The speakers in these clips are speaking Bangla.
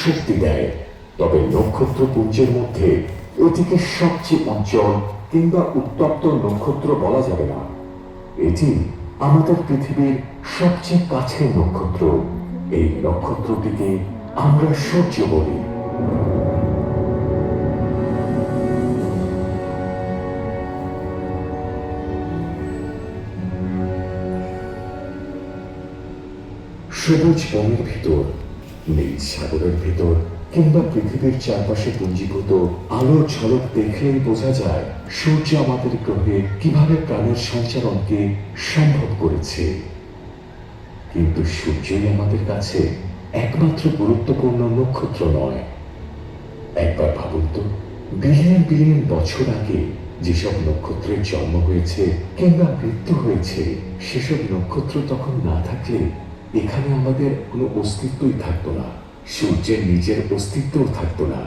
শক্তি দেয়। তবে নক্ষত্রপুঞ্জের মধ্যে এটিকে সবচেয়ে উজ্জ্বল কিংবা উত্তপ্ত নক্ষত্র বলা যাবে না। এটি আমাদের পৃথিবীর সবচেয়ে কাছের নক্ষত্র। এই নক্ষত্রটিকে আমরা সূর্য বলি। সবুজ বনের ভিতর, নীল সাগরের ভিতর কিংবা পৃথিবীর চারপাশে পুঞ্জীভূত আলোর ঝলক দেখলেই বোঝা যায় সূর্য আমাদের গ্রহে কিভাবে প্রাণের সঞ্চারণকে সম্ভব করেছে। কিন্তু সূর্যই আমাদের কাছে একমাত্র গুরুত্বপূর্ণ নক্ষত্র নয়। একবার ভাবুন তো, বিলিয়ন বিলিয়ন বছর আগে যেসব নক্ষত্রের জন্ম হয়েছে কিংবা মৃত্যু হয়েছে, সেসব নক্ষত্র তখন না থাকলে এখানে আমাদের কোনো অস্তিত্বই থাকতো না। সূর্যের নিজের অস্তিত্বও থাকতো না,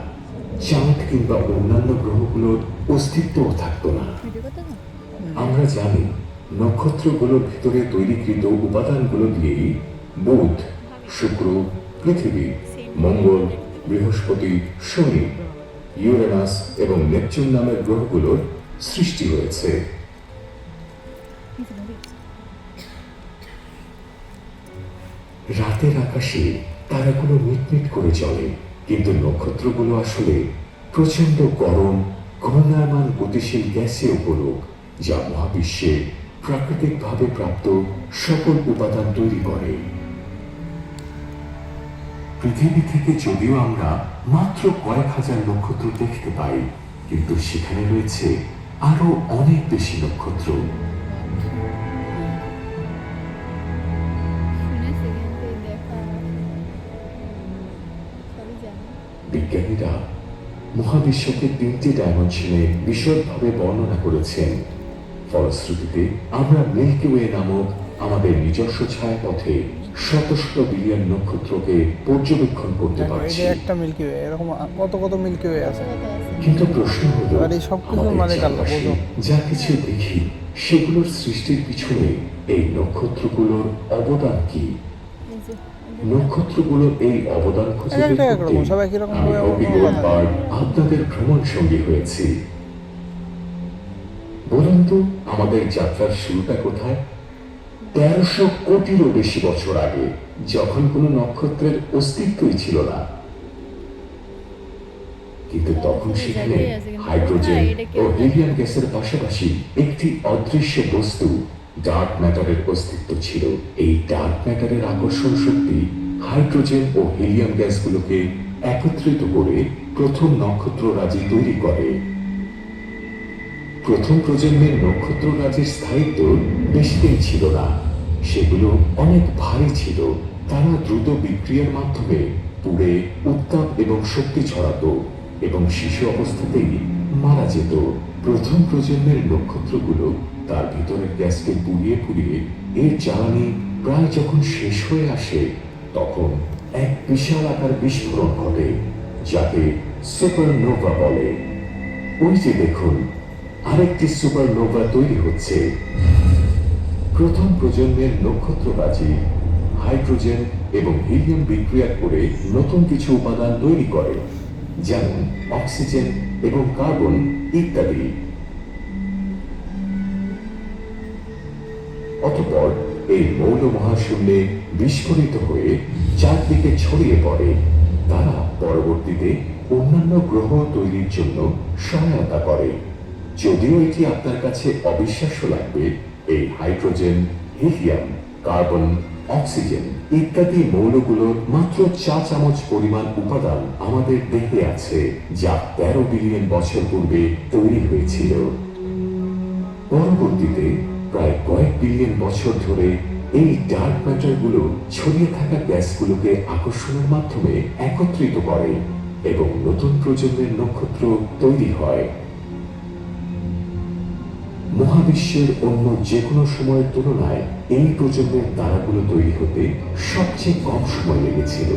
চাঁদ কিংবা অন্যান্য গ্রহগুলোর অস্তিত্বও থাকতো না। আমরা জানি নক্ষত্রগুলোর ভিতরে তৈরিকৃত উপাদানগুলো দিয়েই বুধ, শুক্র, পৃথিবী, মঙ্গল, বৃহস্পতি, শনি, ইউরেনাস এবং নেপচুন নামের গ্রহগুলোর সৃষ্টি হয়েছে। রাতের আকাশে তারাগুলো মিটমিট করে জ্বলে, কিন্তু নক্ষত্রগুলো আসলে প্রচন্ড গরম, ঘূর্ণায়মান গতিশীল গ্যাসীয় গোলক, যা মহাবিশ্বে প্রাকৃতিকভাবে প্রাপ্ত সকল উপাদান তৈরি করে। পৃথিবী থেকে যদিও আমরা মাত্র কয়েক হাজার নক্ষত্র দেখতে পাই, কিন্তু সেখানে রয়েছে আরো অনেক বেশি নক্ষত্র। বিজ্ঞানীরা মহাবিশ্বকে 3টি ডাইমেনশনে বিশদভাবে বর্ণনা করেছেন। ফলশ্রুতিতে আমরা মিল্কি ওয়ে নামক আমাদের নিজস্ব ছায়াপথে শত শত বিলিয়ন নক্ষত্রকে পর্যবেক্ষণ করতে পারছি। একটা মিল্কি ওয়ে, এরকম কত কত মিল্কি ওয়ে আছে। কিন্তু প্রশ্ন হলো, আমাদের চারপাশে যা কিছু দেখি সেগুলোর সৃষ্টির পিছনে এই নক্ষত্রগুলোর অবদান কি? নক্ষত্রগুলোর এই অবদান খুঁজে বের করতে আমি অভিজ্ঞতার আপনাদের ভ্রমণ সঙ্গী হয়েছি। বলুন তো, আমাদের যাত্রার শুরুটা কোথায়? 1300 কোটিরও বেশি বছর আগে, যখন কোনো নক্ষত্রের অস্তিত্বই ছিল না। কিন্তু তখন সেখানে হাইড্রোজেন ও হিলিয়াম গ্যাসের পাশাপাশি একটি অদৃশ্য বস্তু, ডার্ক ম্যাটারের অস্তিত্ব ছিল। এই ডার্ক ম্যাটারের আকর্ষণ শক্তি হাইড্রোজেন ও হিলিয়াম গ্যাসগুলোকে একত্রিত করে প্রথম নক্ষত্ররাজি তৈরি করে। প্রথম প্রজন্মের নক্ষত্ররাজির স্থায়িত্ব বেশি দিন ছিল না। সেগুলো অনেক ভারী ছিল। তারা দ্রুত বিক্রিয়ার মাধ্যমে পুড়ে উত্তাপ এবং শক্তি ছড়াতো এবং শিশু অবস্থাতেই মারা যেত। প্রথম প্রজন্মের নক্ষত্রগুলো তার ভিতরের গ্যাসকে পুড়িয়ে পুড়িয়ে এর জ্বালানি প্রায় যখন শেষ হয়ে আসে, তখন এক বিশাল আকার বিস্ফোরণ ঘটে, যাকে সুপারনোভা বলে। ওই যে দেখুন, আরেকটি সুপারনোভা তৈরি হচ্ছে। প্রথম প্রজন্মের নক্ষত্ররাজি হাইড্রোজেন এবং হিলিয়াম বিক্রিয়া করে নতুন কিছু উপাদান তৈরি করে, যেমন অক্সিজেন এবং কার্বন ইত্যাদি। অতঃপর এই মৌল মহাশূন্যে বিস্ফোরিত হয়ে চারদিকে ছড়িয়ে পড়ে। তারা পরবর্তীতে অন্যান্য গ্রহ তৈরির জন্য সহায়তা করে। যদিও এটি আপনার কাছে অবিশ্বাস্য লাগবে, এই হাইড্রোজেন, হিলিয়াম, কার্বন, অক্সিজেন ইত্যাদি মৌলগুলোর মাত্র 4 চামচ পরিমাণ উপাদান আমাদের দেহে আছে, যা 13 বিলিয়ন বছর পূর্বে তৈরি হয়েছিল। পরবর্তীতে প্রায় কয়েক বিলিয়ন বছর ধরে এই ডার্ক ম্যাটারগুলো ছড়িয়ে থাকা গ্যাসগুলোকে আকর্ষণের মাধ্যমে একত্রিত করে এবং নতুন প্রজন্মের নক্ষত্র তৈরি হয়। মহাবিশ্বের অন্য যে কোনো সময়ের তুলনায় এই প্রজন্মের তারাগুলো তৈরি হতে সবচেয়ে কম সময় লেগেছিল।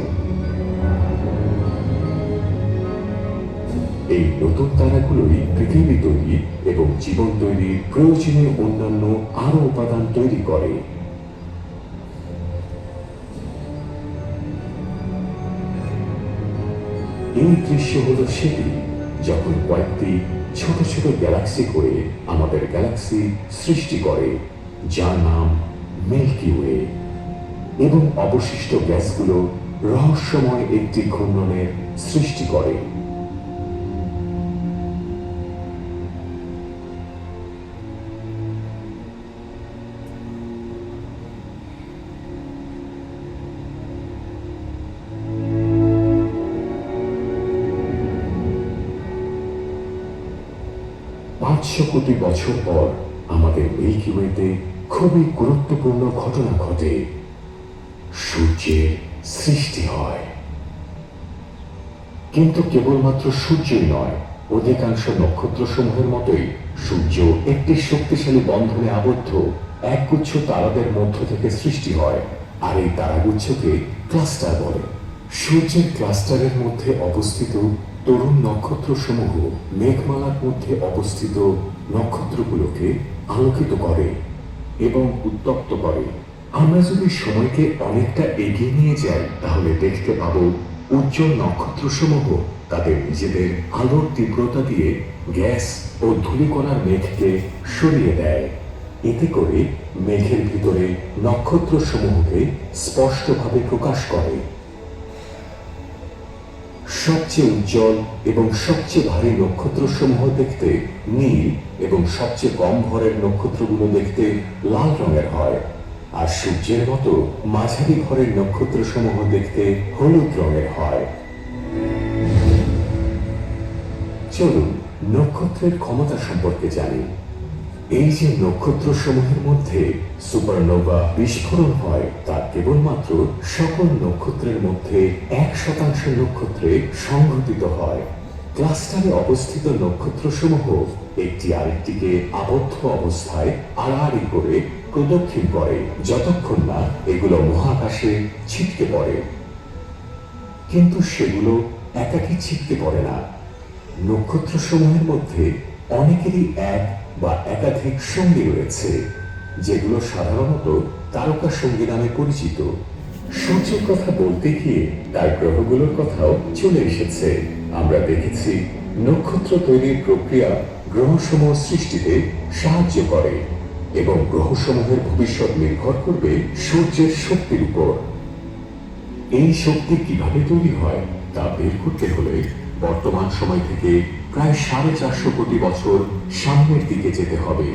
এই নতুন তারাগুলোই পৃথিবী তৈরি এবং জীবন তৈরির প্রয়োজনীয় অন্যান্য আরো উপাদান তৈরি করে। এই দৃশ্য হলো সেটি যখন কয়েকটি ছোট ছোট গ্যালাক্সি করে আমাদের গ্যালাক্সি সৃষ্টি করে, যার নাম মিল্কি ওয়ে, এবং অবশিষ্ট গ্যাসগুলো রহস্যময় একটি ঘূর্ণনের সৃষ্টি করে। পাঁচশো কোটি বছর পর আমাদের মিল্কি ওয়েতে খুবই গুরুত্বপূর্ণ ঘটনা ঘটে। সূর্যের সৃষ্টি হয়। কিন্তু কেবলমাত্র সূর্যই নয়, অধিকাংশ নক্ষত্রসমূহের মতোই সূর্য একটি শক্তিশালী বন্ধনে আবদ্ধ একগুচ্ছ তারাদের মধ্য থেকে সৃষ্টি হয়, আর এই তারাগুচ্ছকে ক্লাস্টার বলে। সূর্যের ক্লাস্টারের মধ্যে অবস্থিত তরুণ নক্ষত্রসমূহ মেঘমালার মধ্যে অবস্থিত নক্ষত্রগুলোকে আলোকিত করে এবং উত্তপ্ত করে। আমরা যদি সময়কে অনেকটা এগিয়ে নিয়ে যাই, তাহলে দেখতে পাবো উজ্জ্বল নক্ষত্রসমূহ তাদের নিজেদের আলোর তীব্রতা দিয়ে গ্যাস ও ধূলিকণার মেঘকে সরিয়ে দেয়। এতে করে মেঘের ভিতরে নক্ষত্রসমূহকে স্পষ্টভাবে প্রকাশ করে। সবচেয়ে উজ্জ্বল এবং সবচেয়ে ভারী নক্ষত্রসমূহ দেখতে নীল এবং সবচেয়ে কম ভরের নক্ষত্রগুলো দেখতে লাল রঙের হয়, আর সূর্যের মতো মাঝারি ভরের নক্ষত্রসমূহ দেখতে হলুদ রঙের হয়। চলুন নক্ষত্রের ক্ষমতা সম্পর্কে জানি। এই যে নক্ষত্রসমূহের মধ্যে সুপারনোভা বিস্ফোরণ হয়, তা কেবলমাত্র সকল নক্ষত্রের মধ্যে 1% নক্ষত্রে সংঘটিত হয়। ক্লাস্টারে অবস্থিত নক্ষত্রসমূহ একটি আরেকটিকে আবদ্ধ অবস্থায় আড়াআড়ি করে প্রদক্ষিণ করে যতক্ষণ না এগুলো মহাকাশে ছিটকে পড়ে। কিন্তু সেগুলো একাকী ছিটকে পড়ে না। নক্ষত্রসমূহের মধ্যে অনেকেরই এক বা একাধিক সঙ্গী রয়েছে, যেগুলো সাধারণত তারকা সঙ্গী নামে পরিচিত। সূর্যের কথা বলতে গিয়ে তার গ্রহগুলোর কথাও চলে এসেছে। আমরা দেখেছি নক্ষত্র তৈরির প্রক্রিয়া গ্রহসমূহ সৃষ্টিতে সাহায্য করে, এবং গ্রহসমূহের ভবিষ্যৎ নির্ভর করবে সূর্যের শক্তির উপর। এই শক্তি কিভাবে তৈরি হয় তা বের করতে হলে বর্তমান সময় থেকে প্রায় 450 কোটি বছর সামনের দিকে যেতে হবে।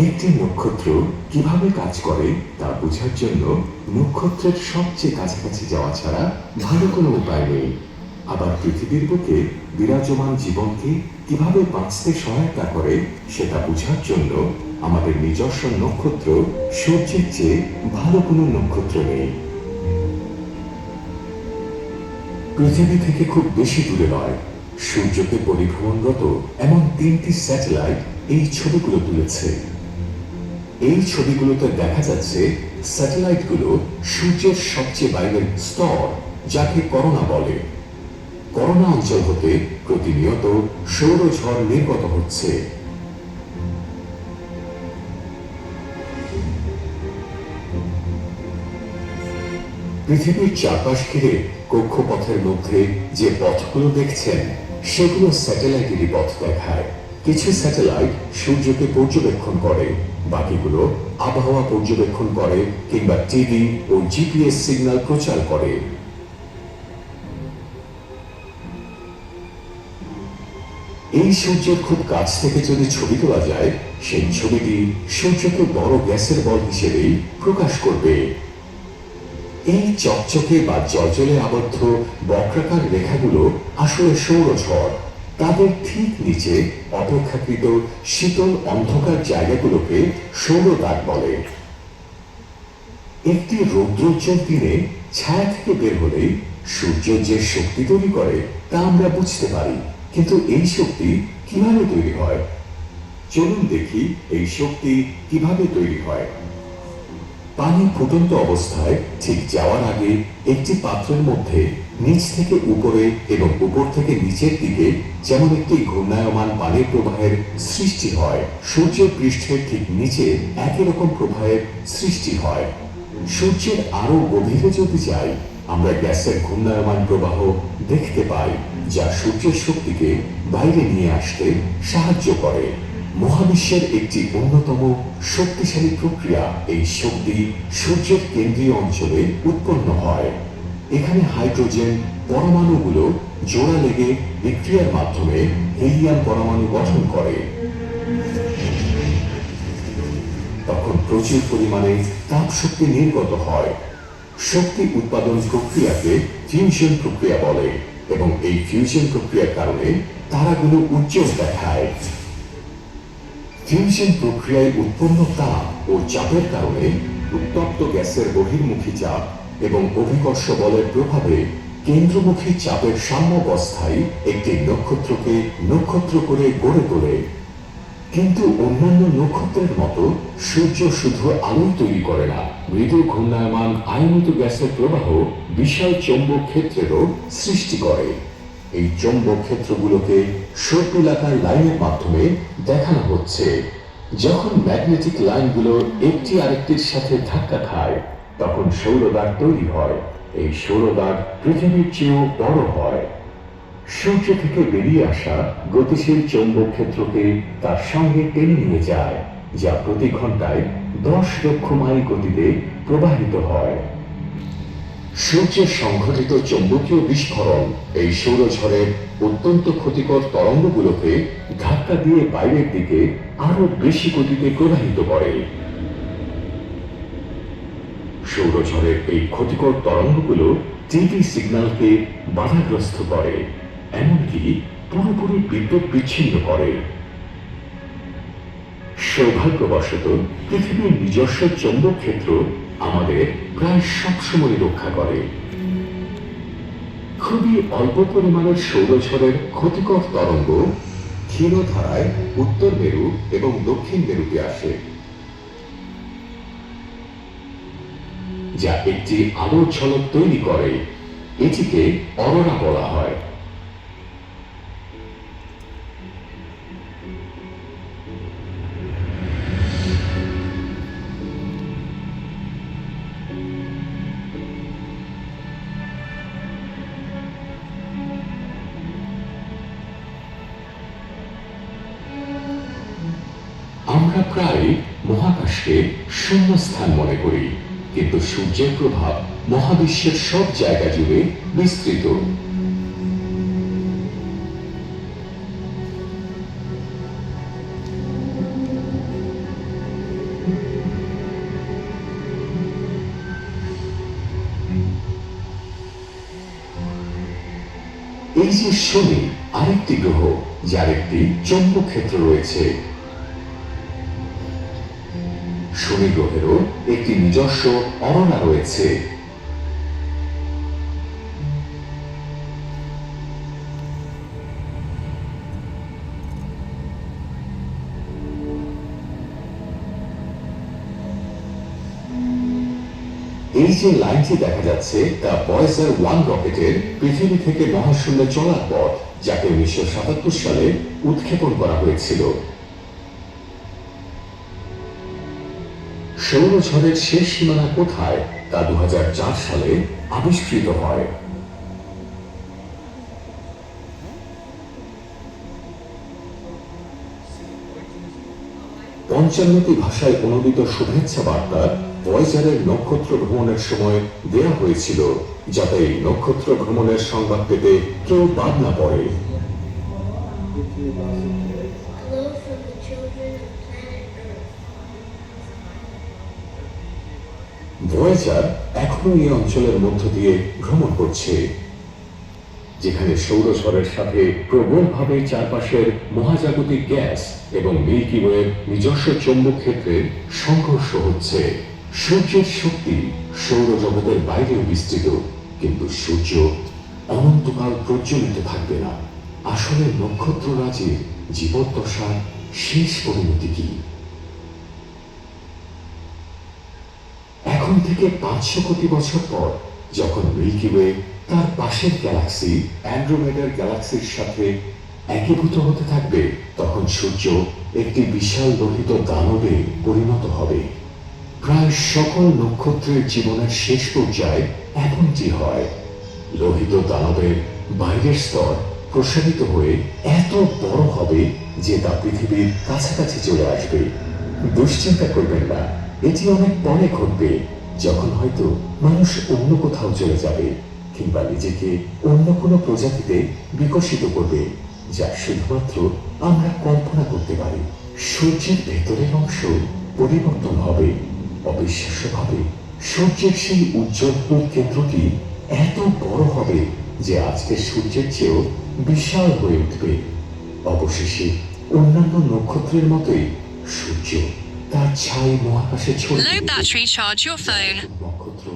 একটি নক্ষত্র কিভাবে কাজ করে তা বোঝার জন্য নক্ষত্রের সবচেয়ে কাছাকাছি যাওয়া ছাড়া ভালো কোনো উপায় নেই। আবার পৃথিবীর বুকে বিরাজমান জীবনকে কিভাবে বাঁচতে সহায়তা করে সেটা বোঝার জন্য আমাদের নিজস্ব নক্ষত্র সূর্যের চেয়ে ভালো কোনো নক্ষত্র নেই। পৃথিবী থেকে খুব বেশি দূরে নয়, সূর্যকে পরিভ্রমণরত এমন 3টি স্যাটেলাইট এই ছবিগুলো তুলেছে। এই ছবিগুলোতে দেখা যাচ্ছে স্যাটেলাইটগুলো সূর্যের সবচেয়ে বাইরের স্তর, যাকে করোনা বলে। করোনা অঞ্চল হতে প্রতিনিয়ত সৌরঝড় নির্গত হচ্ছে। পৃথিবীর চারপাশ ঘিরে কক্ষপথের মধ্যে যে পথগুলো দেখছেন, সেগুলো স্যাটেলাইটেরই পথ দেখায়। কিছু স্যাটেলাইট সূর্যকে পর্যবেক্ষণ করে, বাকিগুলো আবহাওয়া পর্যবেক্ষণ করে কিংবা টিভি ও জিপিএস সিগন্যাল প্রচার করে। এই সূর্যের খুব কাছ থেকে যদি ছবি তোলা যায়, সেই ছবিটি সূর্যকে বড় গ্যাসের বল হিসেবেই প্রকাশ করবে। এই চকচকে বা জলজলে আবদ্ধ বক্রাকার রেখাগুলো আসলে সৌরঝড়। তাদের ঠিক নিচে অপেক্ষাকৃত শীতল অন্ধকার জায়গাগুলোকে সৌরদাগ বলে। একটি রৌদ্রোজ্জ্বল দিনে ছায়া থেকে বের হলেই সূর্য যে শক্তি তৈরি করে তা আমরা বুঝতে পারি, কিন্তু এই শক্তি কিভাবে তৈরি হয়? চলুন দেখি এই শক্তি কিভাবে তৈরি হয়। পানি ফুটন্ত অবস্থায় ঠিক যাওয়ার আগে একটি পাত্রের মধ্যে নিচ থেকে উপরে এবং উপর থেকে নিচের দিকে যেমন একটি ঘূর্ণায়মান পানির প্রবাহের সৃষ্টি হয়, সূর্যের পৃষ্ঠের ঠিক নিচে একই রকম প্রবাহের সৃষ্টি হয়। সূর্যের আরো গভীরে যদি যাই, আমরা গ্যাসের ঘূর্ণায়মান প্রবাহ দেখতে পাই, যা সূর্যের শক্তিকে বাইরে নিয়ে আসতে সাহায্য করে। মহাবিশ্বের একটি অন্যতম শক্তিশালী প্রক্রিয়া এই শক্তি সূর্যের কেন্দ্রীয় অঞ্চলে উৎপন্ন হয়। এখানে হাইড্রোজেন পরমাণুগুলো জোড়া লেগে বিক্রিয়ার মাধ্যমে হিলিয়াম পরমাণু গঠন করে। তখন প্রচুর পরিমাণে তাপ শক্তি নির্গত হয়। শক্তি উৎপাদন প্রক্রিয়াকে ফিউশন প্রক্রিয়া বলে এবং এই ফিউশন প্রক্রিয়ার কারণে তারাগুলো উজ্জ্বল দেখায়। ফিউশন প্রক্রিয়ায় উৎপন্ন তাপ ও চাপের কারণে উত্তপ্ত গ্যাসের বহির্মুখী চাপ এবং অভিকর্ষ বলের প্রভাবে কেন্দ্রমুখী চাপের সাম্যাবস্থায় একটি নক্ষত্রকে নক্ষত্র করে গড়ে তোলে। কিন্তু অন্যান্য নক্ষত্রের মতো সূর্য শুধু আলোই তৈরি করে না, মৃদু ঘূর্ণায়মান আয়নিত গ্যাসের প্রবাহ বিশাল চৌম্বক ক্ষেত্রেরও সৃষ্টি করে। এই চৌম্বক ক্ষেত্রগুলোকে সর্পিলাকার লাইনের মাধ্যমে দেখানো হচ্ছে। যখন ম্যাগনেটিক লাইনগুলো একটি আরেকটির সাথে ধাক্কা খায়, তখন সৌরদাগ তৈরি হয়। এই সৌরদাগ পৃথিবীর চেয়েও বড় হয়। সূর্য থেকে বেরিয়ে আসা গতিশীল চৌম্বক ক্ষেত্রকে তার সঙ্গে টেনে নিয়ে যায়, যা প্রতি ঘন্টায় 10 লক্ষ মাইল গতিতে প্রবাহিত হয়। সূর্যের সংঘটিত চৌম্বকীয় বিস্ফোরণ এই সৌরঝড়ের অত্যন্ত ক্ষতিকর তরঙ্গগুলোকে ধাক্কা দিয়ে বাইরের দিকে আরো বেশি গতিতে প্রবাহিত করে। সৌরঝড়ের এই ক্ষতিকর তরঙ্গগুলো টিভি সিগন্যালকে বাধাগ্রস্ত করে, এমনকি পুরোপুরি বিদ্যুৎ বিচ্ছিন্ন করে। সৌভাগ্যবশত পৃথিবীর নিজস্ব চৌম্বক ক্ষেত্র আমাদের প্রায় সবসময় রক্ষা করে। খুবই অল্প পরিমাণের সৌরঝড়ের ক্ষতিকর তরঙ্গ ক্ষীণধারায় উত্তর মেরু এবং দক্ষিণ মেরুতে আসে, যা একটি আলোর ঝলক তৈরি করে। এটিকে অরোরা বলা হয়। আমরা প্রায় মহাকাশকে শূন্যস্থান মনে করি, কিন্তু সূর্যের প্রভাব মহাবিশ্বের সব জায়গা জুড়ে বিস্তৃত। এই যে শনি আরেকটি গ্রহ, যার একটি চৌম্বক ক্ষেত্র রয়েছে। শনি গ্রহেরও একটি নিজস্ব অরোরা রয়েছে। এই যে লাইনটি দেখা যাচ্ছে তা ভয়েজার 1 রকেটের পৃথিবী থেকে মহাশূন্যে চলার পথ, যাকে 1977 সালে উৎক্ষেপণ করা হয়েছিল। সৌরঝড়ের শেষ সীমানা কোথায় তা 2004 সালে আবিষ্কৃত হয়। পঞ্চান্নটি ভাষায় অনুদিত শুভেচ্ছা বার্তা ভয়েজারের নক্ষত্র ভ্রমণের সময় দেয়া হয়েছিল, যাতে এই নক্ষত্র ভ্রমণের সংবাদ পেতে কেউ বাদ না পড়ে। ভয়েজার এখনো এই অঞ্চলের মধ্য দিয়ে ভ্রমণ করছে, যেখানে সৌরঝড়ের সাথে প্রবলভাবে চারপাশের মহাজাগতিক গ্যাস এবং মিল্কি ওয়ের নিজস্ব চৌম্বক ক্ষেত্রের সংঘর্ষ হচ্ছে। সূর্যের শক্তি সৌরজগতের বাইরেও বিস্তৃত, কিন্তু সূর্য অনন্তকাল প্রজ্বলিত থাকবে না। আসলে নক্ষত্ররাজির জীবদ্দশার শেষ পরিণতি কি? এখন থেকে 500 কোটি বছর পর যখন মিল্কি ওয়ে তার পাশের গ্যালাক্সি অ্যান্ড্রোমেডার গ্যালাক্সির সাথে একীভূত হতে থাকবে, তখন সূর্য একটি বিশাল লোহিত দানবে পরিণত হবে। প্রায় সকল নক্ষত্রের জীবনের শেষ পর্যায়ে এমনটি হয়। লোহিত দানবের বাইরের স্তর প্রসারিত হয়ে এত বড় হবে যে তা পৃথিবীর কাছাকাছি চলে আসবে। দুশ্চিন্তা করবেন না, এটি অনেক পরে ঘটবে, যখন হয়তো মানুষ অন্য কোথাও চলে যাবে কিংবা নিজেকে অন্য কোনো প্রজাতিতে বিকশিত করবে, যা শুধুমাত্র আমরা কল্পনা করতে পারি। সূর্যের ভেতরের অংশ পরিবর্তন হবে অবিশ্বাস্যভাবে। সূর্যের সেই উজ্জ্বল কেন্দ্রটি এত বড় হবে যে আজকের সূর্যের চেয়েও বিশাল হয়ে উঠবে। অবশেষে অন্যান্য নক্ষত্রের মতোই সূর্য তার ছাই মহাকাশে ছড়িয়ে Low দেবে। battery, charge your phone. নক্ষত্র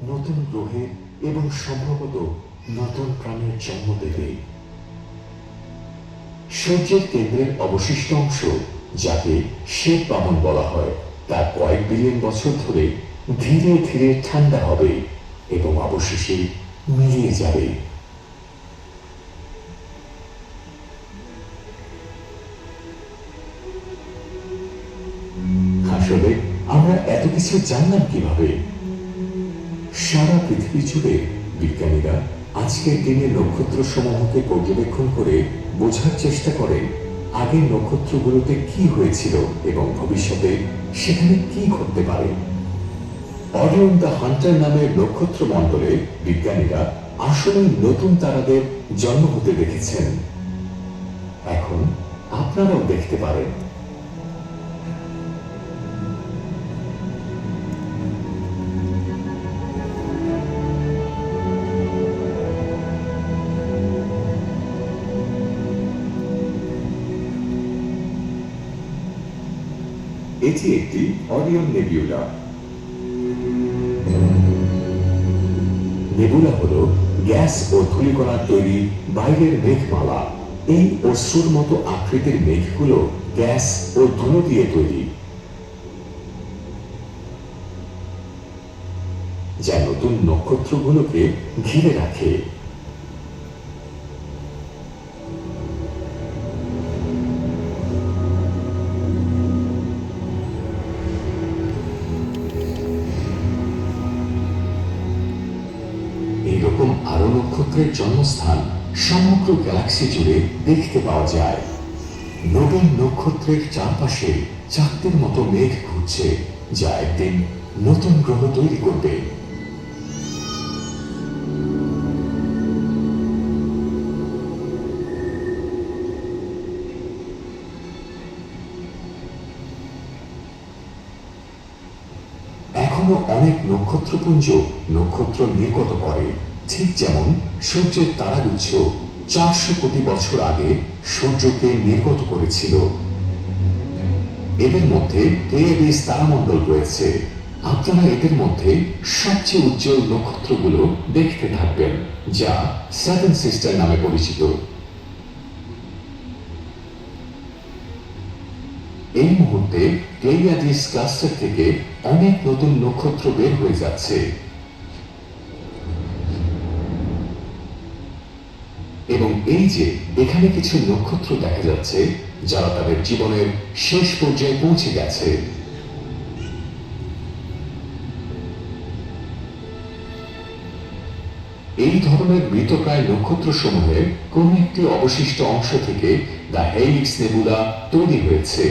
নতুন গ্রহে এবং সম্ভবত নতুন প্রাণের জন্ম দেবে। সূর্যের কেন্দ্রের অবশিষ্ট অংশ, যাকে শ্বেত বামন বলা হয়, তা কয়েক বিলিয়ন বছর ধরে ধীরে ধীরে ঠান্ডা হবে এবং অবশেষে মিলিয়ে যাবে। আসলে আমরা এত কিছু জানলাম কিভাবে? সারা পৃথিবী জুড়ে বিজ্ঞানীরা আজকের দিনে নক্ষত্র সমূহকে পর্যবেক্ষণ করে বোঝার চেষ্টা করেন আগের নক্ষত্রগুলোতে কি হয়েছিল এবং ভবিষ্যতে সেখানে কি ঘটতে পারে। অরিয়ন দ্য হান্টার নামের নক্ষত্র মণ্ডলে বিজ্ঞানীরা আসলে নতুন তারাদের জন্ম হতে দেখেছেন। এখন আপনারাও দেখতে পারেন। এটি একটি অরিয়ন নেবুলা। নেবুলা হলো গ্যাস ও ধূলিকণার তৈরি বাইরের মেঘমালা। এই অশ্রুর মতো আকৃতির মেঘগুলো গ্যাস ও ধুলো দিয়ে তৈরি, যা নতুন নক্ষত্রগুলোকে ঘিরে রাখে। এইরকম আরো নক্ষত্রের জন্মস্থান সমগ্র গ্যালাক্সি জুড়ে দেখতে পাওয়া যায়। নতুন নক্ষত্রের চারপাশে চাকতির মতো মেঘ ঘুরছে, যা একদিন নতুন গ্রহ তৈরি করবে। এখনো অনেক নক্ষত্রপুঞ্জ নক্ষত্র নির্গত করে, ঠিক যেমন সূর্যের তারাগুচ্ছ 400 কোটি বছর আগে সূর্যকে নির্গত করেছিল। এদের মধ্যে প্লেয়ারিস তারামণ্ডল রয়েছে। আপনারা এদের মধ্যে সবচেয়ে উজ্জ্বল নক্ষত্রগুলো দেখতে থাকবেন, যা সেভেন সিস্টার নামে পরিচিত। এই মুহূর্তে প্লেয়ারিস ক্লাস্টার থেকে অনেক নতুন নক্ষত্র বের হয়ে যাচ্ছে এবং এই যে এখানে কিছু নক্ষত্র দেখা যাচ্ছে যারা তাদের জীবনের শেষ পর্যায়ে পৌঁছে গেছে। এই ধরনের মৃতপ্রায় নক্ষত্র সমূহের কোন একটি অবশিষ্ট অংশ থেকে দ্য হেলিক্স নেবুলা তৈরি হয়েছে।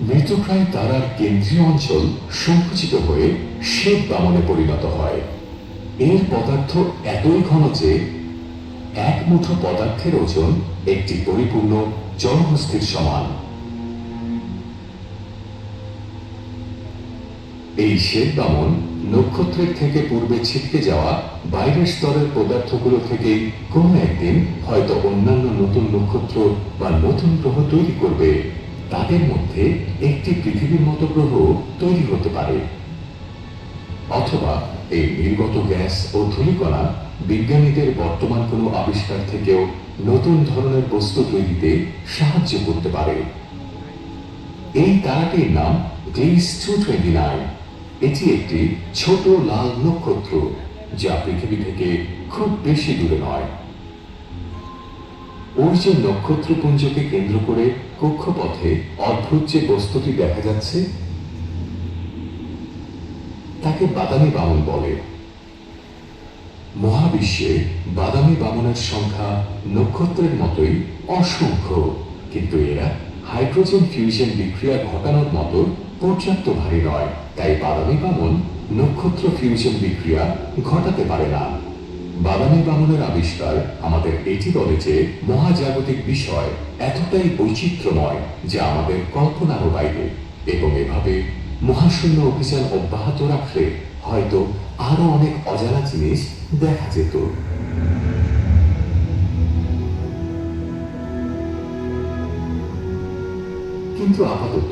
মৃতপ্রায় তারার কেন্দ্রীয় অঞ্চল সংকুচিত হয়ে শ্বেত বামনে পরিণত হয়। এর পদার্থ এতই ঘন যে এক মুঠো পদার্থের ওজন একটি পরিপূর্ণ জলহস্তির সমান। এই শ্বেত বামন নক্ষত্রের থেকে পূর্বে ছিটকে যাওয়া বাইরের স্তরের পদার্থগুলো থেকে কোনো একদিন হয়তো অন্যান্য নতুন নক্ষত্র বা নতুন গ্রহ তৈরি করবে। তাদের মধ্যে একটি পৃথিবীর মতো গ্রহ তৈরি হতে পারে, অথবা এই নির্গত গ্যাস ও ধূলিকণা বিজ্ঞানীদের বর্তমান কোনো আবিষ্কার থেকেও নতুন ধরনের বস্তু তৈরিতে সাহায্য করতে পারে। এই তারাটির নাম গ্লেইস 229। এটি একটি ছোট লাল নক্ষত্র যা পৃথিবী থেকে খুব বেশি দূরে নয়। ওই যে নক্ষত্রপুঞ্জকে কেন্দ্র করে কক্ষপথে অদ্ভুত যে বস্তুটি দেখা যাচ্ছে তাকে বাদামি বামন বলে। মহাবিশ্বে বাদামি বামনের সংখ্যা নক্ষত্রের মতোই অসংখ্য, কিন্তু এরা হাইড্রোজেন ফিউশন বিক্রিয়া ঘটানোর মতো পর্যাপ্ত ভারী নয়, তাই বাদামি বামন নক্ষত্র ফিউশন বিক্রিয়া ঘটাতে পারে না। বাদামি বামনের আবিষ্কার আমাদের এটি বলে যে মহাজাগতিক বিষয় এতটাই বৈচিত্র্যময় যা আমাদের কল্পনারও বাইরে, এবং এভাবে মহাশূন্য অভিযান অব্যাহত রাখলে হয়তো আরো অনেক অজানা জিনিস দেখা যেত। কিন্তু আপাতত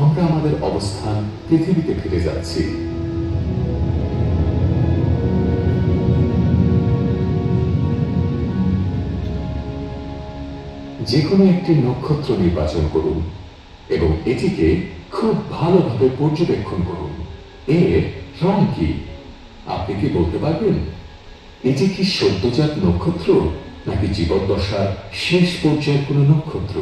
আমরা আমাদের অবস্থান পৃথিবীতে ফিরে যাচ্ছি। যে কোনো একটি নক্ষত্র নির্বাচন করুন এবং এটিকে খুব ভালোভাবে পর্যবেক্ষণ করুন। এর রং কি আপনি কি বলতে পারবেন? এটি কি সদ্যজাত নক্ষত্র নাকি জীবদ্দশার শেষ পর্যায়ের কোনো নক্ষত্র?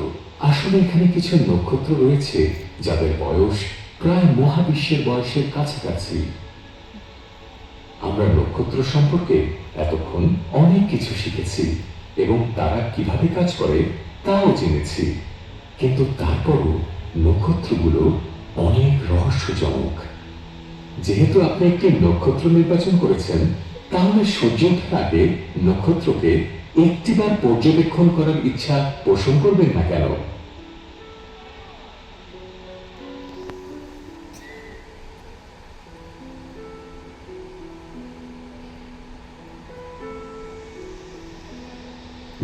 আসলে এখানে কিছু নক্ষত্র রয়েছে যাদের বয়স প্রায় মহাবিশ্বের বয়সের কাছাকাছি। আমরা নক্ষত্র সম্পর্কে এতক্ষণ অনেক কিছু শিখেছি এবং তারা কিভাবে কাজ করে তাও জেনেছি, কিন্তু তারপরও নক্ষত্রগুলো অনেক রহস্যজনক। যেহেতু আপনি একটি নক্ষত্র নির্বাচন করেছেন, তাহলে সূর্য ওঠার আগে নক্ষত্রকে একটিবার পর্যবেক্ষণ করার ইচ্ছা পোষণ করবেন না কেন?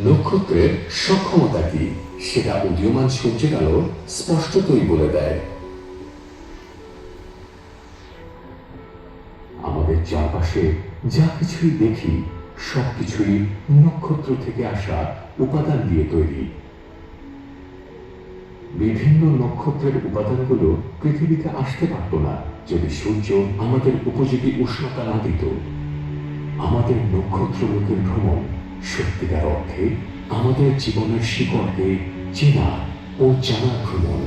নক্ষত্রের সক্ষমতা কি সেটা উদীয়মান সূর্যের আলো স্পষ্টতই বলে দেয়। আমাদের চারপাশে যা কিছুই দেখি সবকিছুই নক্ষত্র থেকে আসা উপাদান দিয়ে তৈরি। বিভিন্ন নক্ষত্রের উপাদানগুলো পৃথিবীতে আসতে পারত না যদি সূর্য আমাদের উপযোগী উষ্ণতা না দিত। আমাদের নক্ষত্রলোকের ভ্রমণ সত্যিকার অর্থে আমাদের জীবনের শিকড়কে চেনা ও জানার ভ্রমণ।